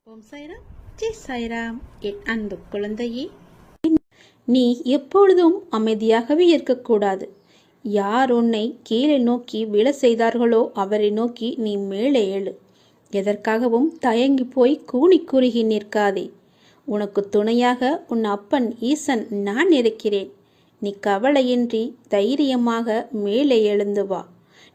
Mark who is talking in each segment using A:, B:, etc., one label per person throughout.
A: ஓம் சாய்ராம், ஜெய் சாய்ராம். என் அன்பு குழந்தையே, நீ எப்பொழுதும் அமைதியாகவே இருக்கக்கூடாது. யார் உன்னை கீழே நோக்கி விழ செய்தார்களோ அவரை நோக்கி நீ மேலே எழு. எதற்காகவும் தயங்கி போய் கூனி குறுகி நிற்காதே. உனக்கு துணையாக உன் அப்பன் ஈசன் நான் இருக்கிறேன். நீ கவலையின்றி தைரியமாக மேலே எழுந்து வா.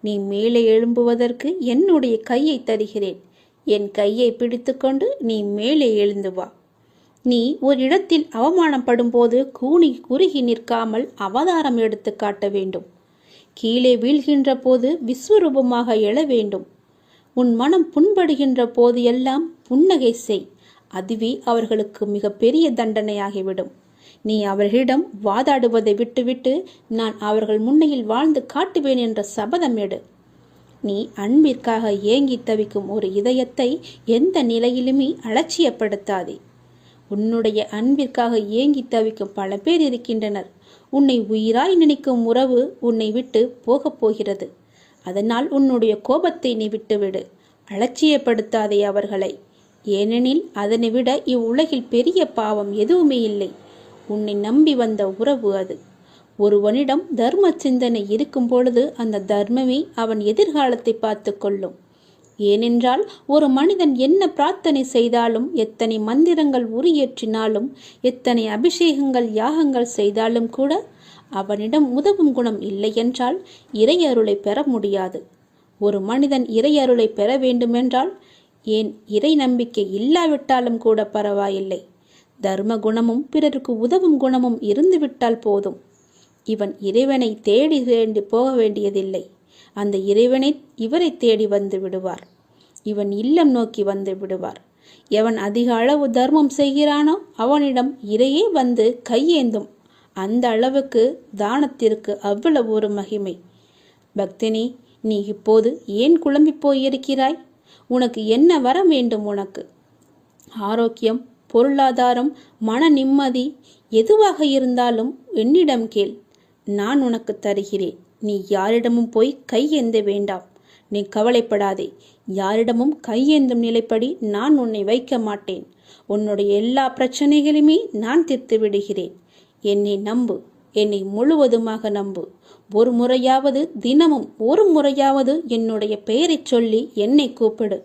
A: நீ மேலே எழும்புவதற்கு என்னுடைய கையை தருகிறேன். என் கையை பிடித்துக்கொண்டு நீ மேலே எழுந்து வா. நீ ஒரு இடத்தில் அவமானப்படும் போது கூனி குறுகி நிற்காமல் அவதாரம் எடுத்து காட்ட வேண்டும். கீழே வீழ்கின்ற போது விஸ்வரூபமாக எழ வேண்டும். உன் மனம் புண்படுகின்ற போது எல்லாம் புன்னகை செய். அதுவே அவர்களுக்கு மிக பெரிய தண்டனையாகிவிடும். நீ அவர்களிடம் வாதாடுவதை விட்டுவிட்டு நான் அவர்கள் முன்னையில் வாழ்ந்து காட்டுவேன் என்ற சபதம் எடு. நீ அன்பிற்காக ஏங்கி தவிக்கும் ஒரு இதயத்தை எந்த நிலையிலுமே அலட்சியப்படுத்தாதே. உன்னுடைய அன்பிற்காக ஏங்கி தவிக்கும் பல பேர் இருக்கின்றனர். உன்னை உயிராய் நினைக்கும் உறவு உன்னை விட்டு போகப் போகிறது. அதனால் உன்னுடைய கோபத்தை நீ விட்டுவிடு. அலட்சியப்படுத்தாதே அவர்களை. ஏனெனில் அதனை விட இவ்வுலகில் பெரிய பாவம் எதுவுமே இல்லை. உன்னை நம்பி வந்த உறவு அது. ஒருவனிடம் தர்ம சிந்தனை இருக்கும் பொழுது அந்த தர்மமே அவன் எதிர்காலத்தை பார்த்து கொள்ளும். ஏனென்றால் ஒரு மனிதன் என்ன பிரார்த்தனை செய்தாலும், எத்தனை மந்திரங்கள் உரியேற்றினாலும், எத்தனை அபிஷேகங்கள் யாகங்கள் செய்தாலும் கூட அவனிடம் உதவும் குணம் இல்லை என்றால் இறையருளை பெற முடியாது. ஒரு மனிதன் இறையருளை பெற வேண்டுமென்றால், ஏன் இறை நம்பிக்கை இல்லாவிட்டாலும் கூட பரவாயில்லை, தர்ம குணமும் பிறருக்கு உதவும் குணமும் இருந்துவிட்டால் போதும். இவன் இறைவனை தேடி போக வேண்டியதில்லை. அந்த இறைவனை இவரை தேடி வந்து விடுவார். இவன் இல்லம் நோக்கி வந்து விடுவார். எவன் அதிக அளவு தர்மம் செய்கிறானோ அவனிடம் இறையே வந்து கையேந்தும். அந்த அளவுக்கு தானத்திற்கு அவ்வளவு ஒரு மகிமை. பக்தினி, நீ இப்போது ஏன் குழம்பி போயிருக்கிறாய்? உனக்கு என்ன வர வேண்டும்? உனக்கு ஆரோக்கியம், பொருளாதாரம், மன நிம்மதி எதுவாக இருந்தாலும் என்னிடம் கேள். நான் உனக்கு தருகிறேன். நீ யாரிடமும் போய் கையேந்த வேண்டாம். நீ கவலைப்படாதே. யாரிடமும் கையேந்தும் நிலைப்படி நான் உன்னை வைக்க மாட்டேன். உன்னுடைய எல்லா பிரச்சனைகளுமே நான் தீர்த்து விடுகிறேன். என்னை நம்பு. என்னை முழுவதுமாக நம்பு. ஒரு முறையாவது, தினமும் ஒரு முறையாவது என்னுடைய பெயரை சொல்லி என்னை கூப்பிடு.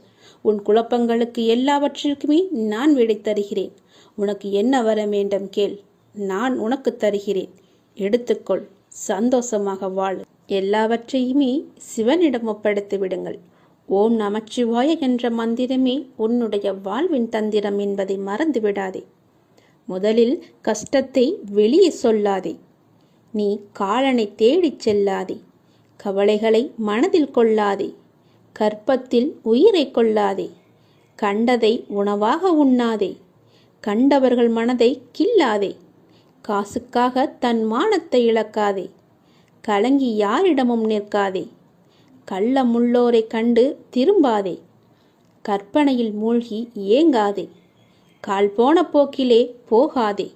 A: உன் குழப்பங்களுக்கு எல்லாவற்றிற்குமே நான் விடை தருகிறேன். உனக்கு என்ன வர வேண்டும் கேள். நான் உனக்கு தருகிறேன். எடுத்துக்கொள். சந்தோஷமாக வாழ. எல்லாவற்றையுமே சிவனிடம் ஒப்படைத்து விடுங்கள். ஓம் நமச்சிவாய என்ற மந்திரமே உன்னுடைய வாழ்வின் தந்திரம் என்பதை மறந்து விடாதே. முதலில் கஷ்டத்தை வெளியே சொல்லாதே. நீ காலனை தேடிச் செல்லாதே. கவலைகளை மனதில் கொள்ளாதே. கற்பத்தில் உயிரை கொள்ளாதே. கண்டதை உணவாக உண்ணாதே. கண்டவர்கள் மனதை கில்லாதே. காசுக்காக தன் மானத்தை இழக்காதே. கலங்கி யாரிடமும் நிற்காதே. கள்ளமுள்ளோரை கண்டு திரும்பாதே. கற்பனையில் மூழ்கி ஏங்காதே. கால் போன போக்கிலே போகாதே.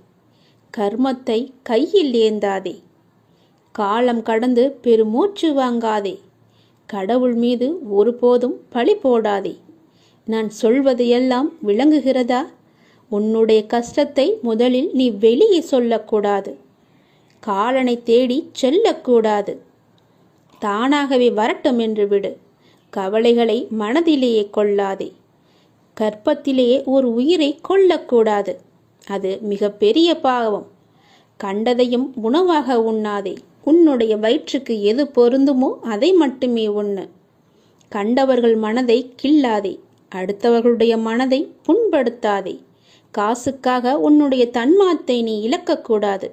A: கர்மத்தை கையில் ஏந்தாதே. காலம் கடந்து பெருமூச்சு வாங்காதே. கடவுள் மீது ஒருபோதும் பழி போடாதே. நான் சொல்வது எல்லாம் விளங்குகிறதா? உன்னுடைய கஷ்டத்தை முதலில் நீ வெளியே சொல்லக்கூடாது. காலனை தேடி செல்லக்கூடாது. தானாகவே வரட்டும் என்று விடு. கவலைகளை மனதிலேயே கொள்ளாதே. கற்பத்திலேயே ஒரு உயிரை கொல்லக்கூடாது. அது மிக பெரிய பாவம். கண்டதையும் உணவாக உண்ணாதே. உன்னுடைய வயிற்றுக்கு எது பொருந்துமோ அதை மட்டுமே உண்ணு. கண்டவர்கள் மனதை கில்லாதே. அடுத்தவர்களுடைய மனதை புண்படுத்தாதே. காசுக்காக உன்னுடைய தன்மானத்தை நீ இழக்கக்கூடாது.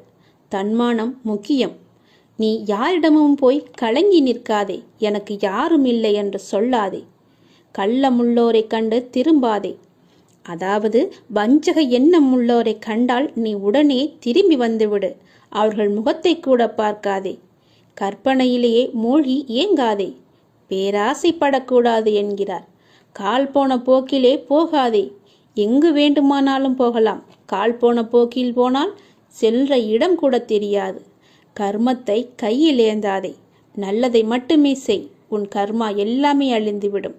A: தன்மானம் முக்கியம். நீ யாரிடமும் போய் கலங்கி நிற்காதே. எனக்கு யாரும் இல்லை என்று சொல்லாதே. கள்ளமுள்ளோரை கண்டு திரும்பாதே. அதாவது வஞ்சக எண்ணம் உள்ளோரை கண்டால் நீ உடனே திரும்பி வந்துவிடு. அவர்கள் முகத்தை கூட பார்க்காதே. கற்பனையிலேயே மூழ்கி ஏங்காதே. பேராசைப்படக்கூடாது என்கிறார். கால் போன போக்கிலே போகாதே. எங்கு வேண்டுமானாலும் போகலாம். கால் போன போக்கில் போனால் செல்ற இடம் கூட தெரியாது. கர்மத்தை கையில் ஏந்தாதே. நல்லதை மட்டுமே செய். உன் கர்மா எல்லாமே அழிந்துவிடும்.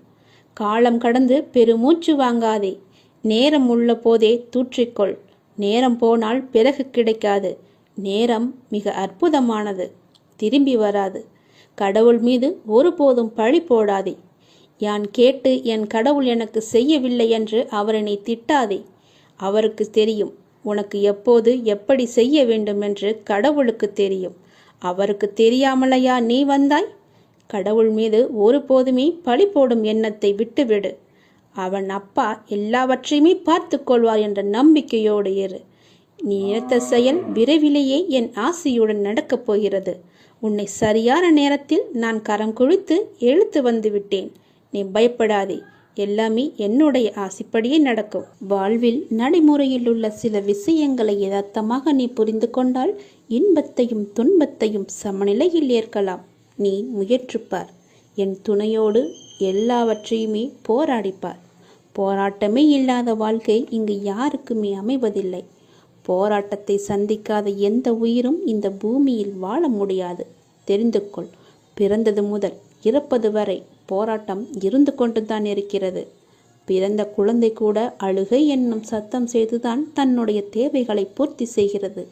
A: காலம் கடந்து பெருமூச்சு வாங்காதே. நேரம் உள்ள போதே தூற்றிக்கொள். நேரம் போனால் பிறகு கிடைக்காது. நேரம் மிக அற்புதமானது, திரும்பி வராது. கடவுள் மீது ஒருபோதும் பழி போடாதே. யான் கேட்டு என் கடவுள் எனக்கு செய்யவில்லை என்று அவரை திட்டாதே. அவருக்கு தெரியும் உனக்கு எப்போது எப்படி செய்ய வேண்டும் என்று. கடவுளுக்கு தெரியும். அவருக்கு தெரியாமலையா நீ வந்தாய்? கடவுள் மீது ஒருபோதுமே பழி போடும் எண்ணத்தை விட்டுவிடு. அவன் அப்பா எல்லாவற்றையுமே பார்த்து கொள்வார் என்ற நம்பிக்கையோடு இரு. நீ நினைத்த செயல் விரைவிலேயே என் ஆசையுடன் நடக்கப் போகிறது. உன்னை சரியான நேரத்தில் நான் கரம் குழித்து இழுத்து வந்து விட்டேன். நீ பயப்படாதே. எல்லாமே என்னுடைய ஆசைப்படியே நடக்கும். வாழ்வில் நடைமுறையில் உள்ள சில விஷயங்களை யதார்த்தமாக நீ புரிந்து கொண்டால் இன்பத்தையும் துன்பத்தையும் சமநிலையில் ஏற்கலாம். நீ முயற்றுப்பார். என் துணையோடு எல்லாவற்றையுமே போராடிப்பார். போராட்டமே இல்லாத வாழ்க்கை இங்கு யாருக்குமே அமைவதில்லை. போராட்டத்தை சந்திக்காத எந்த உயிரும் இந்த பூமியில் வாழ முடியாது. தெரிந்து கொள். பிறந்தது முதல் இறப்பது வரை போராட்டம் இருந்து கொண்டுதான் இருக்கிறது. பிறந்த குழந்தை கூட அழுகை என்னும் சத்தம் செய்துதான் தன்னுடைய தேவைகளை பூர்த்தி செய்கிறது.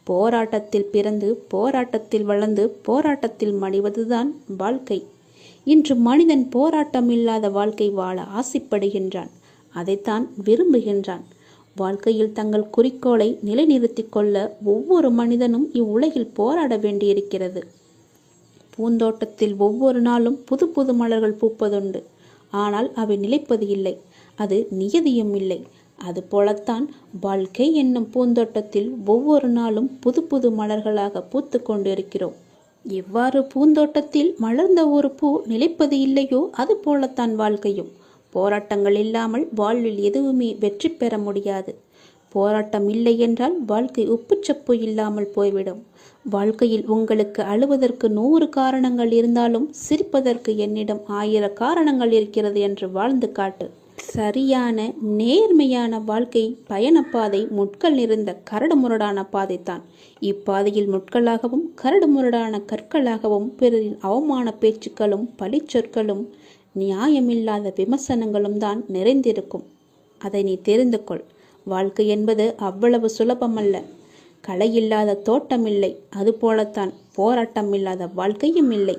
A: போராட்டத்தில் பிறந்து போராட்டத்தில் வளர்ந்து போராட்டத்தில் மடிவதுதான் வாழ்க்கை. இன்று மனிதன் போராட்டம் இல்லாத வாழ்க்கை வாழ ஆசைப்படுகின்றான். அதைத்தான் விரும்புகின்றான். வாழ்க்கையில் தங்கள் குறிக்கோளை நிலைநிறுத்திக் கொள்ள ஒவ்வொரு மனிதனும் இவ்வுலகில் போராட வேண்டியிருக்கிறது. பூந்தோட்டத்தில் ஒவ்வொரு நாளும் புது புது மலர்கள் பூப்பதுண்டு. ஆனால் அவை நிலைப்பது இல்லை. அது நியதியும் இல்லை. அதுபோலத்தான் வாழ்க்கை என்னும் பூந்தோட்டத்தில் ஒவ்வொரு நாளும் புது புது மலர்களாக பூத்து கொண்டிருக்கிறோம். எவ்வாறு பூந்தோட்டத்தில் மலர்ந்த ஒரு பூ நிலைப்பது இல்லையோ அது போலத்தான் வாழ்க்கையும். போராட்டங்கள் இல்லாமல் வாழ்வில் எதுவுமே வெற்றி பெற முடியாது. போராட்டம் இல்லை என்றால் வாழ்க்கை உப்புச்சப்பு இல்லாமல் போய்விடும். வாழ்க்கையில் உங்களுக்கு அழுவதற்கு 100 காரணங்கள் இருந்தாலும் சிரிப்பதற்கு என்னிடம் 1000 காரணங்கள் இருக்கிறது என்று வாழ்ந்து காட்டு. சரியான நேர்மையான வாழ்க்கை பயணப்பாதை முட்கள் நிறைந்த கரடுமுரடான பாதைத்தான். இப்பாதையில் முட்களாகவும் கரடுமுரடான கற்களாகவும் பிறரின் அவமான பேச்சுக்களும் பழிச்சொற்களும் நியாயமில்லாத விமர்சனங்களும் தான் நிறைந்திருக்கும். அதை நீ தெரிந்து கொள். வாழ்க்கை என்பது அவ்வளவு சுலபமல்ல. களை இல்லாத தோட்டமில்லை. அதுபோலத்தான் போராட்டம் இல்லாத வாழ்க்கையும் இல்லை.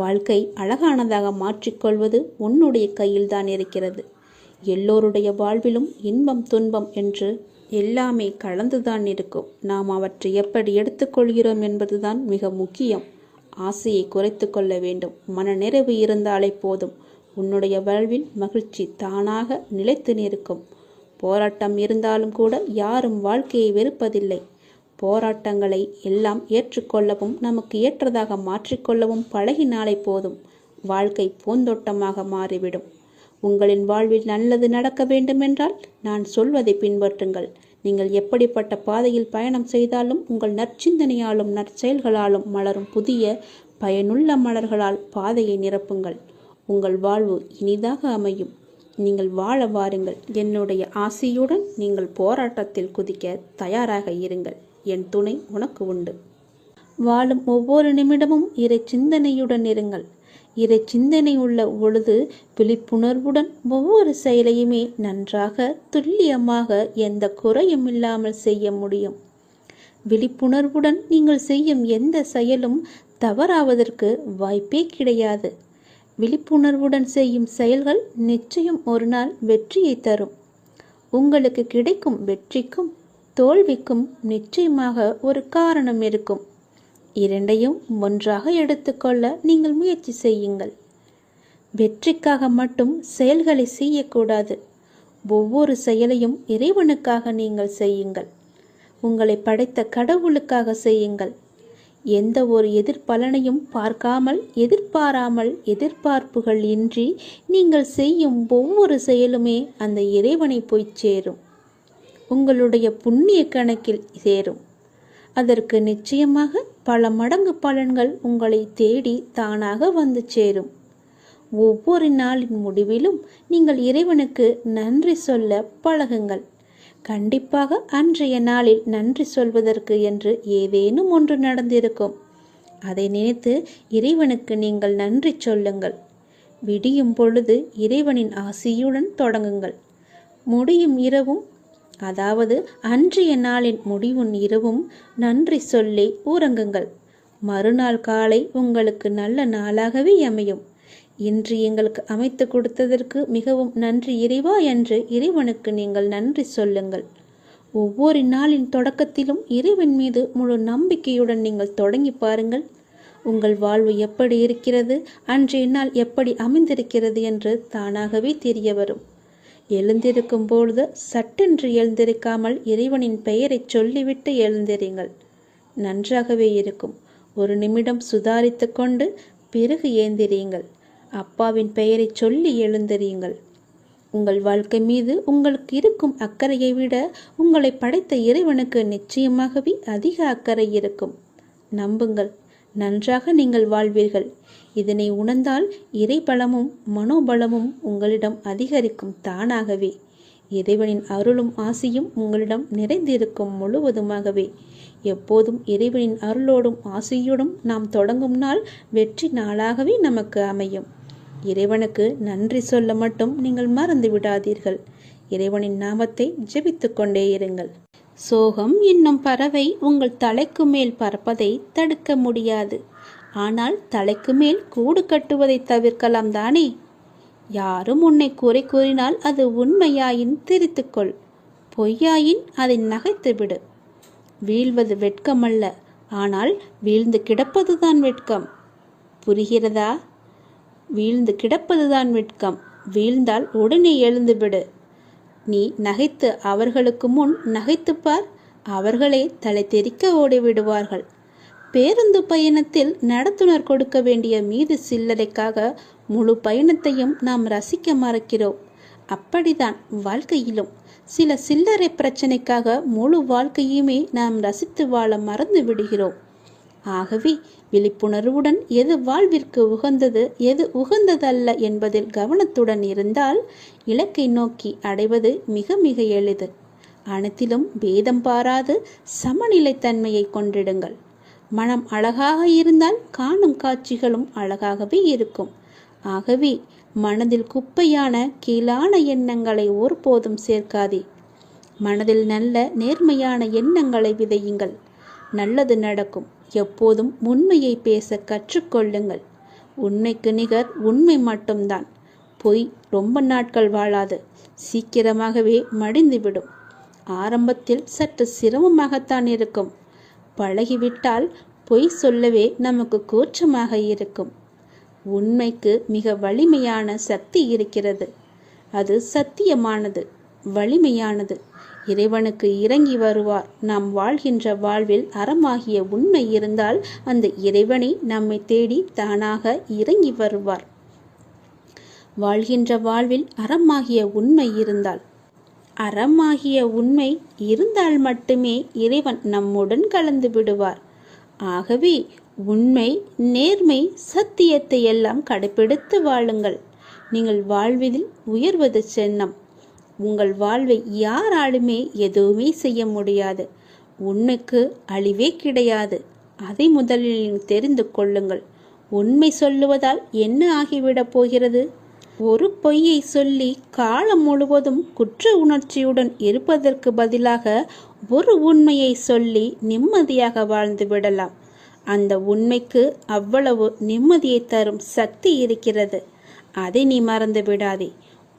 A: வாழ்க்கை அழகானதாக மாற்றிக்கொள்வது உன்னுடைய கையில்தான் இருக்கிறது. எல்லோருடைய வாழ்விலும் இன்பம் துன்பம் என்று எல்லாமே கலந்துதான் இருக்கும். நாம் அவற்றை எப்படி எடுத்துக்கொள்கிறோம் என்பதுதான் மிக முக்கியம். ஆசையை குறைத்து கொள்ள வேண்டும். மனநிறைவு இருந்தாலே போதும். உன்னுடைய வாழ்வில் மகிழ்ச்சி தானாக நிலைத்து நிற்கும். போராட்டம் இருந்தாலும் கூட யாரும் வாழ்க்கையை வெறுப்பதில்லை. போராட்டங்களை எல்லாம் ஏற்றுக்கொள்ளவும் நமக்கு ஏற்றதாக மாற்றிக்கொள்ளவும் பழகினாலே போதும். வாழ்க்கை பூந்தோட்டமாக மாறிவிடும். உங்களின் வாழ்வில் நல்லது நடக்க வேண்டுமென்றால் நான் சொல்வதை பின்பற்றுங்கள். நீங்கள் எப்படிப்பட்ட பாதையில் பயணம் செய்தாலும் உங்கள் நற்சிந்தனையாலும் நற்செயல்களாலும் மலரும் புதிய பயனுள்ள மலர்களால் பாதையை நிரப்புங்கள். உங்கள் வாழ்வு இனிதாக அமையும். நீங்கள் வாழ வாருங்கள். என்னுடைய ஆசையுடன் நீங்கள் போராட்டத்தில் குதிக்க தயாராக இருங்கள். என் துணை உனக்கு உண்டு. வாழும் ஒவ்வொரு நிமிடமும் இறை சிந்தனையுடன் இருங்கள். இறை சிந்தனை உள்ள பொழுது விழிப்புணர்வுடன் ஒவ்வொரு செயலையுமே நன்றாக துல்லியமாக எந்த குறையும் இல்லாமல் செய்ய முடியும். விழிப்புணர்வுடன் நீங்கள் செய்யும் எந்த செயலும் தவறாவதற்கு வாய்ப்பே கிடையாது. விழிப்புணர்வுடன் செய்யும் செயல்கள் நிச்சயம் ஒரு நாள் வெற்றியை தரும். உங்களுக்கு கிடைக்கும் வெற்றிக்கும் தோல்விக்கும் நிச்சயமாக ஒரு காரணம் இருக்கும். இரண்டையும் ஒன்றாக எடுத்துக்கொள்ள நீங்கள் முயற்சி செய்யுங்கள். வெற்றிக்காக மட்டும் செயல்களை செய்யக்கூடாது. ஒவ்வொரு செயலையும் இறைவனுக்காக நீங்கள் செய்யுங்கள். உங்களை படைத்த கடவுளுக்காக செய்யுங்கள். எந்த ஒரு எதிர்பலனையும் பார்க்காமல் எதிர்பாராமல் எதிர்பார்ப்புகள் இன்றி நீங்கள் செய்யும் ஒவ்வொரு செயலுமே அந்த இறைவனை போய் சேரும். உங்களுடைய புண்ணிய கணக்கில் சேரும். அதற்கு நிச்சயமாக பல மடங்கு பலன்கள் உங்களை தேடி தானாக வந்து சேரும். ஒவ்வொரு நாளின் முடிவிலும் நீங்கள் இறைவனுக்கு நன்றி சொல்ல பழகுங்கள். கண்டிப்பாக அன்றைய நாளில் நன்றி சொல்வதற்கு என்று ஏதேனும் ஒன்று நடந்திருக்கும். அதை நினைத்து இறைவனுக்கு நீங்கள் நன்றி சொல்லுங்கள். விடியும் பொழுது இறைவனின் ஆசியுடன் தொடங்குங்கள். முடியும் இரவும், அதாவது அன்றைய நாளின் முடிவும் இரவும் நன்றி சொல்லி உறங்குங்கள். மறுநாள் காலை உங்களுக்கு நல்ல நாளாகவே அமையும். இன்று எங்களுக்கு அமைத்து கொடுத்ததற்கு மிகவும் நன்றி இறைவா என்று இறைவனுக்கு நீங்கள் நன்றி சொல்லுங்கள். ஒவ்வொரு நாளின் தொடக்கத்திலும் இறைவன் மீது முழு நம்பிக்கையுடன் நீங்கள் தொடங்கி பாருங்கள். உங்கள் வாழ்வு எப்படி இருக்கிறது, அன்றைய நாள் எப்படி அமைந்திருக்கிறது என்று தானாகவே தெரிய வரும். எழுந்திருக்கும் பொழுது சட்டென்று எழுந்திருக்காமல் இறைவனின் பெயரை சொல்லிவிட்டு எழுந்திருங்கள். நன்றாகவே இருக்கும். ஒரு நிமிடம் சுதாரித்து கொண்டு பிறகு ஏந்திரியுங்கள். அப்பாவின் பெயரை சொல்லி எழுந்திரியுங்கள். உங்கள் வாழ்க்கை மீது உங்களுக்கு இருக்கும் அக்கறையை விட உங்களை படைத்த இறைவனுக்கு நிச்சயமாகவே அதிக அக்கறை இருக்கும். நம்புங்கள், நன்றாக நீங்கள் வாழ்வீர்கள். இதனை உணர்ந்தால் இறைபலமும் மனோபலமும் உங்களிடம் அதிகரிக்கும் தானாகவே. இறைவனின் அருளும் ஆசியும் உங்களிடம் நிறைந்திருக்கும் முழுவதுமாகவே. எப்போதும் இறைவனின் அருளோடும் ஆசியோடும் நாம் தொடங்கும் நாள் வெற்றி நாளாகவே நமக்கு அமையும். இறைவனுக்கு நன்றி சொல்ல மட்டும் நீங்கள் மறந்து விடாதீர்கள். இறைவனின் நாமத்தை ஜெபித்து கொண்டே இருங்கள். சோகம் என்னும் பறவை உங்கள் தலைக்கு மேல் பறப்பதை தடுக்க முடியாது. ஆனால் தலைக்கு மேல் கூடு கட்டுவதை தவிர்க்கலாம் தானே? யாரும் உன்னை குறை கூறினால் அது உண்மையாயின் திரித்துக்கொள், பொய்யாயின் அதை நகைத்துவிடு. வீழ்வது வெட்கமல்ல, ஆனால் வீழ்ந்து கிடப்பதுதான் வெட்கம். புரிகிறதா? வீழ்ந்து கிடப்பதுதான் வெட்கம். வீழ்ந்தால் உடனே எழுந்துவிடு. நீ நகைத்து அவர்களுக்கு முன் நகைத்துப்பார், அவர்களே தலை தெறிக்க ஓடிவிடுவார்கள். பேருந்து பயணத்தில் நடத்துனர் கொடுக்க வேண்டிய மீது சில்லறைக்காக முழு பயணத்தையும் நாம் ரசிக்க மறக்கிறோம். அப்படிதான் வாழ்க்கையிலும் சில சில்லறை பிரச்சனைக்காக முழு வாழ்க்கையுமே நாம் ரசித்து வாழ மறந்து விடுகிறோம். ஆகவே விழிப்புணர்வுடன் எது வாழ்விற்கு உகந்தது, எது உகந்ததல்ல என்பதில் கவனத்துடன் இருந்தால் இலக்கை நோக்கி அடைவது மிக மிக எளிது. அனைத்திலும் பேதம் பாராது சமநிலைத்தன்மையை கொண்டிடுங்கள். மனம் அழகாக இருந்தால் காணும் காட்சிகளும் அழகாகவே இருக்கும். ஆகவே மனதில் குப்பையான கீழான எண்ணங்களை ஒருபோதும் சேர்க்காதே. மனதில் நல்ல நேர்மையான எண்ணங்களை விதையுங்கள். நல்லது நடக்கும். எப்போதும் உண்மையை பேச கற்றுக்கொள்ளுங்கள். உண்மைக்கு நிகர் உண்மை மட்டும்தான். பொய் ரொம்ப நாட்கள் வாழாது, சீக்கிரமாகவே மடிந்துவிடும். ஆரம்பத்தில் சற்று சிரமமாகத்தான் இருக்கும். பழகிவிட்டால் பொய் சொல்லவே நமக்கு கூச்சமாக இருக்கும். உண்மைக்கு மிக வலிமையான சக்தி இருக்கிறது. அது சத்தியமானது, வலிமையானது. இறைவனுக்கு இறங்கி வருவார். நாம் வாழ்கின்ற வாழ்வில் அறமாகிய உண்மை இருந்தால் அந்த இறைவனை நம்மை தேடி தானாக இறங்கி வருவார். வாழ்கின்ற வாழ்வில் அறமாகிய உண்மை இருந்தால், அறமாகிய உண்மை இருந்தால் மட்டுமே இறைவன் நம்முடன் கலந்து விடுவார். ஆகவே உண்மை, நேர்மை, சத்தியத்தை எல்லாம் கடைபிடித்து வாழுங்கள். நீங்கள் வாழ்வதில் உயர்வது சின்னம். உங்கள் வாழ்வை யாராலுமே எதுவுமே செய்ய முடியாது. உண்மைக்கு அழிவே கிடையாது. அதை முதலில் தெரிந்து கொள்ளுங்கள். உண்மை சொல்லுவதால் என்ன ஆகிவிடப் போகிறது? ஒரு பொய்யை சொல்லி காலம் முழுவதும் குற்ற உணர்ச்சியுடன் இருப்பதற்கு பதிலாக ஒரு உண்மையை சொல்லி நிம்மதியாக வாழ்ந்து விடலாம். அந்த உண்மைக்கு அவ்வளவு நிம்மதியை தரும் சக்தி இருக்கிறது. அதை நீ மறந்து விடாதே.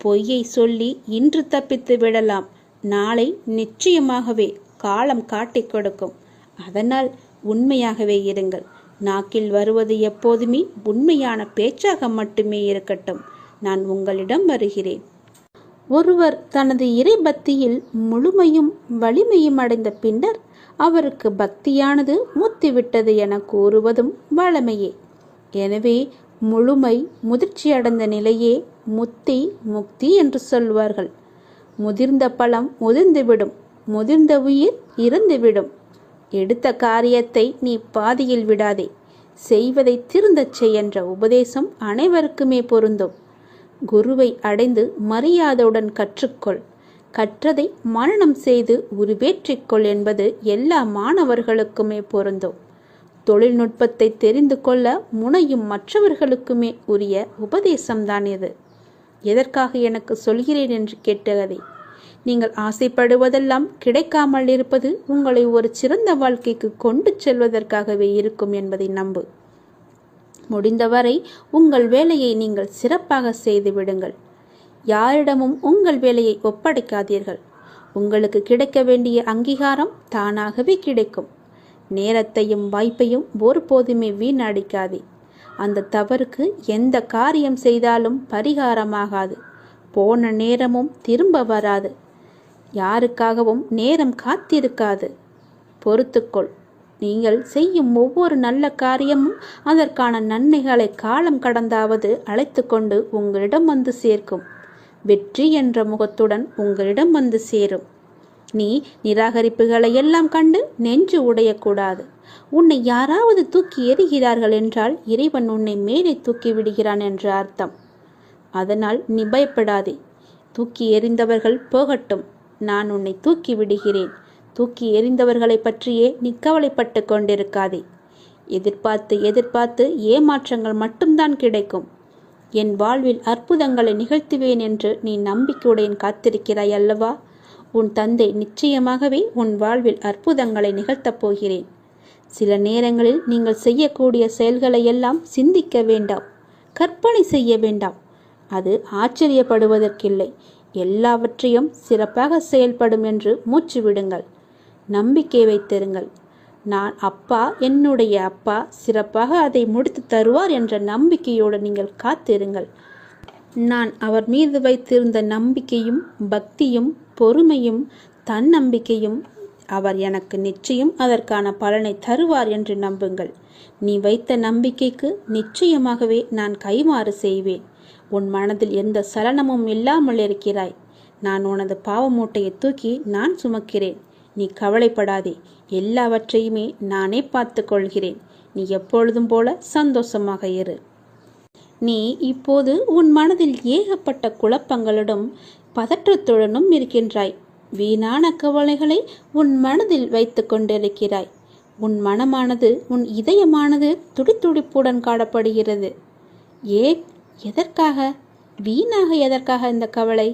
A: பொய்யை சொல்லி இன்று தப்பித்து விடலாம். நாளை நிச்சயமாகவே காலம் காட்டிக் கொடுக்கும். அதனால் உண்மையாகவே இருங்கள். நாக்கில் வருவது எப்போதுமே உண்மையான பேச்சாக மட்டுமே இருக்கட்டும். நான் உங்களிடம் வருகிறேன். ஒருவர் தனது இறை பக்தியில் முழுமையும் வலிமையும் அடைந்த பின்னர் அவருக்கு பக்தியானது முத்திவிட்டது என கூறுவதும் வழமையே. எனவே முழுமை முதிர்ச்சியடைந்த நிலையே முத்தி, முக்தி என்று சொல்வார்கள். முதிர்ந்த பழம் முதிர்ந்துவிடும், முதிர்ந்த உயிர் இறந்துவிடும். எடுத்த காரியத்தை நீ பாதியில் விடாதே. செய்வதை திருந்தச் செய் என்ற உபதேசம் அனைவருக்குமே பொருந்தும். குருவை அடைந்து மரியாதையுடன் கற்றுக்கொள். கற்றதை மனனம் செய்து உருவேற்றிக்கொள் என்பது எல்லா மாணவர்களுக்குமே பொருந்தும். தொழில்நுட்பத்தை தெரிந்து கொள்ள முனையும் மற்றவர்களுக்குமே உரிய உபதேசம்தான் இது. எதற்காக எனக்கு சொல்கிறேன் என்று கேட்டதை நீங்கள் ஆசைப்படுவதெல்லாம் கிடைக்காமல் இருப்பது உங்களை ஒரு சிறந்த வாழ்க்கைக்கு கொண்டு செல்வதற்காகவே இருக்கும் என்பதை நம்பு. முடிந்தவரை உங்கள் வேலையை நீங்கள் சிறப்பாக செய்து விடுங்கள். யாரிடமும் உங்கள் வேலையை ஒப்படைக்காதீர்கள். உங்களுக்கு கிடைக்க வேண்டிய அங்கீகாரம் தானாகவே கிடைக்கும். நேரத்தையும் வாய்ப்பையும் ஒருபோதுமே வீணடிக்காதே. அந்த தவறுக்கு எந்த காரியம் செய்தாலும் பரிகாரமாகாது. போன நேரமும் திரும்ப வராது. யாருக்காகவும் நேரம் காத்திருக்காது. பொறுத்துக்கொள். நீங்கள் செய்யும் ஒவ்வொரு நல்ல காரியமும் அதற்கான நன்மைகளை காலம் கடந்தாவது அழைத்து கொண்டு உங்களிடம் வந்து சேர்க்கும். வெற்றி என்ற முகத்துடன் உங்களிடம் வந்து சேரும். நீ நிராகரிப்புகளை எல்லாம் கண்டு நெஞ்சு உடையக்கூடாது. உன்னை யாராவது தூக்கி எறிகிறார்கள் என்றால் இறைவன் உன்னை மேலே தூக்கி விடுகிறான் என்று அர்த்தம். அதனால் நீ பயப்படாதே. தூக்கி எறிந்தவர்கள் போகட்டும், நான் உன்னை தூக்கி விடுகிறேன். தூக்கி எறிந்தவர்களை பற்றியே நீ கவலைப்பட்டு கொண்டிருக்காதே. எதிர்பார்த்து எதிர்பார்த்து ஏமாற்றங்கள் மட்டும்தான் கிடைக்கும். என் வாழ்வில் அற்புதங்களை நிகழ்த்துவேன் என்று நீ நம்பிக்கையுடன் காத்திருக்கிறாய் அல்லவா? உன் தந்தை நிச்சயமாகவே உன் வாழ்வில் அற்புதங்களை நிகழ்த்தப் போகிறேன். சில நேரங்களில் நீங்கள் செய்யக்கூடிய செயல்களை எல்லாம் சிந்திக்க வேண்டாம், கற்பனை செய்ய வேண்டாம். அது ஆச்சரியப்படுவதற்கில்லை. எல்லாவற்றையும் சிறப்பாக செயல்படும் என்று மூச்சு விடுங்கள். நம்பிக்கை வைத்திருங்கள். நான் அப்பா, என்னுடைய அப்பா சிறப்பாக அதை முடித்து தருவார் என்ற நம்பிக்கையோடு நீங்கள் காத்திருங்கள். நான் அவர் மீது வைத்திருந்த நம்பிக்கையும் பக்தியும் பொறுமையும் தன்னம்பிக்கையும் அவர் எனக்கு நிச்சயம் அதற்கான பலனை தருவார் என்று நம்புங்கள். நீ வைத்த நம்பிக்கைக்கு நிச்சயமாகவே நான் கைமாறு செய்வேன். உன் மனதில் எந்த சலனமும் இல்லாமல் இருக்கிறாய். நான் உனது பாவ மூட்டையை தூக்கி நான் சுமக்கிறேன். நீ கவலைப்படாதே. எல்லாவற்றையுமே நானே பார்த்து கொள்கிறேன். நீ எப்பொழுதும் போல சந்தோஷமாக இரு. நீ இப்போது உன் மனதில் ஏகப்பட்ட குழப்பங்களுடன் பதற்றத்துடனும் இருக்கின்றாய். வீணான கவலைகளை உன் மனதில் வைத்து கொண்டிருக்கிறாய். உன் மனமானது, உன் இதயமானது துடித்துடிப்புடன் காணப்படுகிறது. ஏன்? எதற்காக? வீணாக எதற்காக இந்த கவலை?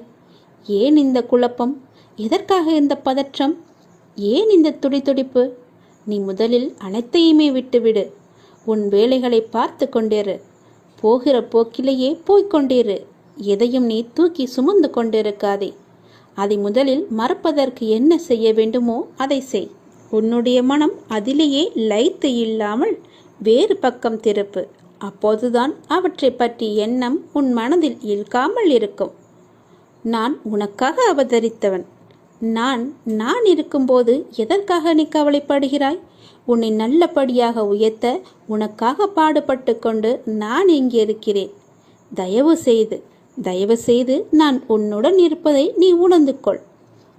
A: ஏன் இந்த குழப்பம்? எதற்காக இந்த பதற்றம்? ஏன் இந்த துடித்துடிப்பு? நீ முதலில் அனைத்தையுமே விட்டுவிடு. உன் வேலைகளை பார்த்து கொண்டிரு. போகிற போக்கிலேயே போய்கொண்டிரு. எதையும் நீ தூக்கி சுமந்து கொண்டிருக்காதே. அதை முதலில் மறப்பதற்கு என்ன செய்ய வேண்டுமோ அதை செய். உன்னுடைய மனம் அதிலேயே லயித்து இல்லாமல் வேறு பக்கம் திருப்பு. அப்போதுதான் அவற்றை பற்றி எண்ணம் உன் மனதில் இழுக்காமல் இருக்கும். நான் உனக்காக அவதரித்தவன். நான் இருக்கும்போது எதற்காக நீ கவலைப்படுகிறாய்? உன்னை நல்லபடியாக உயர்த்த உனக்காக பாடுபட்டு கொண்டு நான் இங்கே இருக்கிறேன். தயவு செய்து நான் உன்னுடன் இருப்பதை நீ உணர்ந்து கொள்.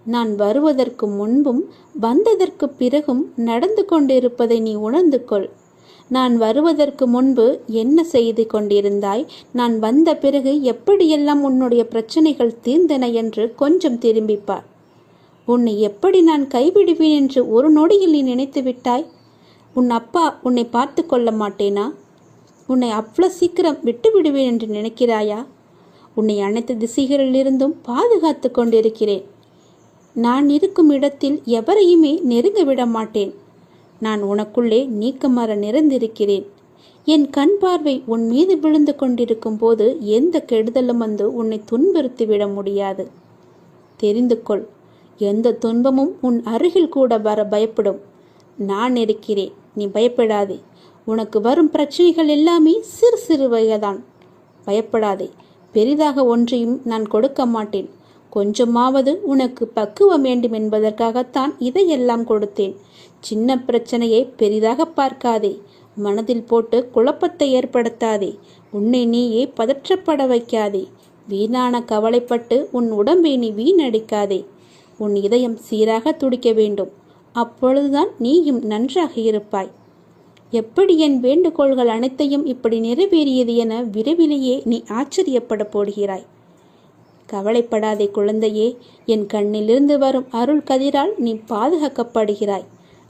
A: நான் வருவதற்கு முன்பும் வந்ததற்கு பிறகும் நடந்து கொண்டிருப்பதை நீ உணர்ந்து கொள். நான் வருவதற்கு முன்பு என்ன செய்து கொண்டிருந்தாய், நான் வந்த பிறகு எப்படியெல்லாம் உன்னுடைய பிரச்சனைகள் தீர்ந்தன என்று கொஞ்சம் திரும்பிப்பார். உன்னை எப்படி நான் கைவிடுவேன் என்று ஒரு நொடியில் நீ நினைத்து விட்டாய்? உன் அப்பா உன்னை பார்த்து கொள்ள மாட்டேனா? உன்னை அவ்வளோ சீக்கிரம் விட்டு விடுவேன் என்று நினைக்கிறாயா? உன்னை அனைத்து திசைகளிலிருந்தும் பாதுகாத்து கொண்டிருக்கிறேன். நான் இருக்கும் இடத்தில் எவரையுமே நெருங்க விட மாட்டேன். நான் உனக்குள்ளே நீக்கமர நிறைந்திருக்கிறேன். என் கண் பார்வை உன் மீது விழுந்து கொண்டிருக்கும் போது எந்த கெடுதலும் வந்து உன்னை துன்புறுத்திவிட முடியாது. தெரிந்து கொள். எந்த துன்பமும் உன் அருகில் கூட வர பயப்படும். நான் இருக்கிறேன். நீ பயப்படாதே. உனக்கு வரும் பிரச்சனைகள் எல்லாமே சிறு சிறு வகைதான். பயப்படாதே. பெரிதாக ஒன்றையும் நான் கொடுக்க மாட்டேன். கொஞ்சமாவது உனக்கு பக்குவம் வேண்டும் என்பதற்காகத்தான் இதையெல்லாம் கொடுத்தேன். சின்ன பிரச்சனையை பெரிதாக பார்க்காதே. மனதில் போட்டு குழப்பத்தை ஏற்படுத்தாதே. உன்னை நீயே பதற்றப்பட வைக்காதே. வீணான கவலைப்பட்டு உன் உடம்பை நீ வீணடிக்காதே. உன் இதயம் சீராக துடிக்க வேண்டும். அப்பொழுதுதான் நீயும் நன்றாக இருப்பாய். எப்படி என் வேண்டுகோள்கள் அனைத்தையும் இப்படி நிறைவேறியது என விரைவிலேயே நீ ஆச்சரியப்பட போடுகிறாய். கவலைப்படாதே குழந்தையே. என் கண்ணிலிருந்து வரும் அருள் கதிரால் நீ பாதுகாக்கப்படுகிறாய்.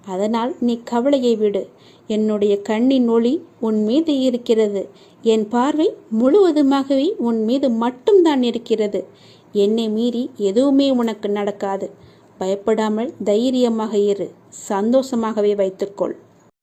A: அதனால் நீ கவலையை விடு. என்னுடைய கண்ணின் ஒளி உன் மீது இருக்கிறது. என் பார்வை முழுவதுமாகவே உன் மீது மட்டும்தான் இருக்கிறது. என்னை மீறி எதுவுமே உனக்கு நடக்காது. பயப்படாமல் தைரியமாக இரு. சந்தோஷமாகவே வைத்துக்கொள்.